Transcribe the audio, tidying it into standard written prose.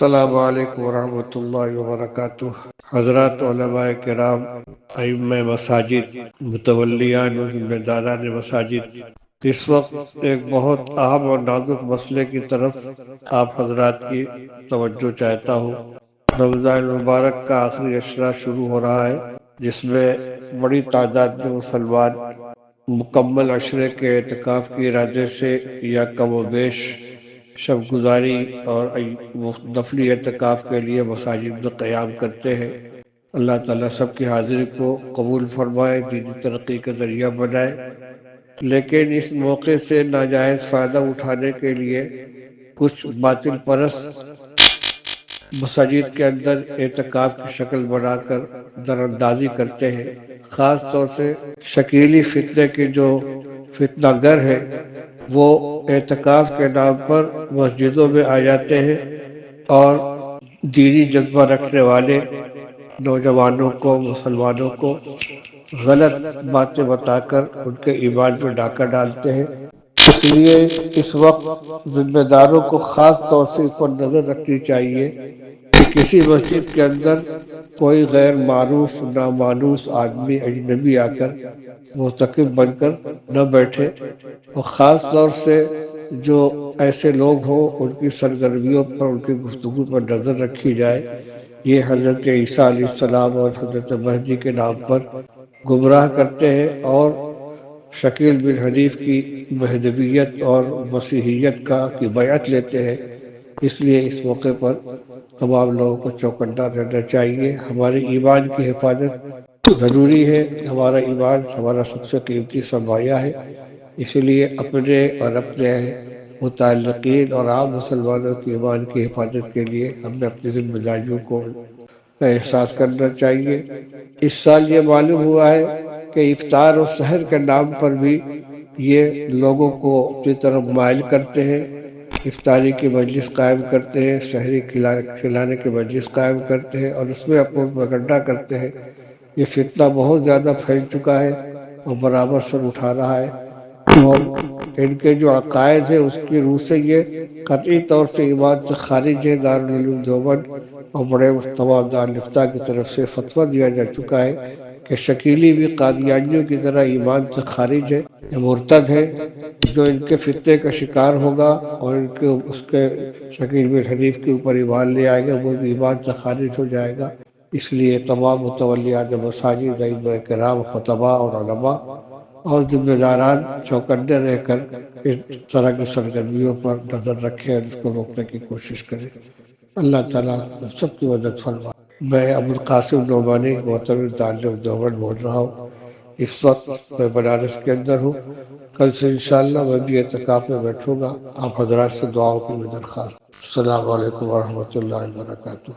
السلام علیکم ورحمۃ اللہ وبرکاتہ۔ حضرات علماء کرام، ائمہ مساجد، متولیان و ذمہ داران مساجد، اس وقت ایک بہت اہم اور نازک مسئلے کی طرف آپ حضرات کی توجہ چاہتا ہوں۔ رمضان المبارک کا آخری عشرہ شروع ہو رہا ہے، جس میں بڑی تعداد میں مسلمان مکمل عشرے کے اعتکاف کے ارادے سے یا کم و بیش شب گزاری اور نفلی اعتکاف کے لیے مساجد میں قیام کرتے ہیں۔ اللہ تعالیٰ سب کی حاضری کو قبول فرمائے، دینی ترقی کا ذریعہ بنائے۔ لیکن اس موقع سے ناجائز فائدہ اٹھانے کے لیے کچھ باطل پرست مساجد کے اندر اعتکاف کی شکل بنا کر در اندازی کرتے ہیں۔ خاص طور سے شکیلی فتنے کے جو فتنہ گر ہے وہ اعتکاف کے نام پر مسجدوں میں آ جاتے ہیں اور دینی جذبہ رکھنے والے نوجوانوں کو، مسلمانوں کو غلط باتیں بتا کر ان کے ایمان میں ڈاکہ ڈالتے ہیں۔ اس لیے اس وقت ذمہ داروں کو خاص طور سے اس پر نظر رکھنی چاہیے کہ کسی مسجد کے اندر کوئی غیر معروف نامانوس آدمی اجنبی آ کر معتکف بن کر نہ بیٹھے، اور خاص طور سے جو ایسے لوگ ہوں ان کی سرگرمیوں پر، ان کی گفتگو پر نظر رکھی جائے۔ یہ حضرت عیسیٰ علیہ السلام اور حضرت مہدی کے نام پر گمراہ کرتے ہیں اور شکیل بن حنیف کی مہدویت اور مسیحیت کی بیعت لیتے ہیں۔ اس لیے اس موقع پر تمام لوگوں کو چوکنا رہنا چاہیے۔ ہمارے ایمان کی حفاظت ضروری ہے۔ ہمارا ایمان ہمارا سب سے قیمتی سرمایہ ہے، اس لیے اپنے اور اپنے متعلقین اور عام مسلمانوں کے ایمان کی حفاظت کے لیے ہمیں اپنی ذمہ داریوں کو احساس کرنا چاہیے۔ اس سال یہ معلوم ہوا ہے کہ افطار و سحر کے نام پر بھی یہ لوگوں کو اپنی طرف مائل کرتے ہیں، افطاری کی مجلس قائم کرتے ہیں، سحری کھلانے کی مجلس قائم کرتے ہیں اور اس میں اپنا پروپیگنڈا کرتے ہیں۔ یہ فتنہ بہت زیادہ پھیل چکا ہے اور برابر سر اٹھا رہا ہے، اور ان کے جو عقائد ہیں اس کی روح سے یہ قطعی طور سے ایمان سے خارج ہے۔ دارالعلوم دیوبند اور بڑے تمام دارالفتہ کی طرف سے فتویٰ دیا جا چکا ہے کہ شکیلی بھی قادیانیوں کی طرح ایمان سے خارج ہے، یہ مرتد ہے۔ جو ان کے فتنے کا شکار ہوگا اور اس کے شکیل بن حنیف کے اوپر ایمان لے آئے گا، وہ بھی ایمان سے خارج ہو جائے گا۔ اس لیے تمام متولیان مساجد، ائمہ کرام، خطباء اور علماء اور ذمہ داران چوکنے رہ کر اس طرح کی سرگرمیوں پر نظر رکھیں اور اس کو روکنے کی کوشش کریں۔ اللہ تعالیٰ سب کی مدد فرمائے۔ میں ابوالقاسم نعمانی معتمر دارالعلوم دیوبند بول رہا ہوں۔ اس وقت میں بنارس کے اندر ہوں۔ کل سے انشاءاللہ میں بھی اعتکاف میں بیٹھوں گا۔ آپ حضرات سے دعاؤں کی درخواست۔ السلام علیکم ورحمۃ اللہ وبرکاتہ۔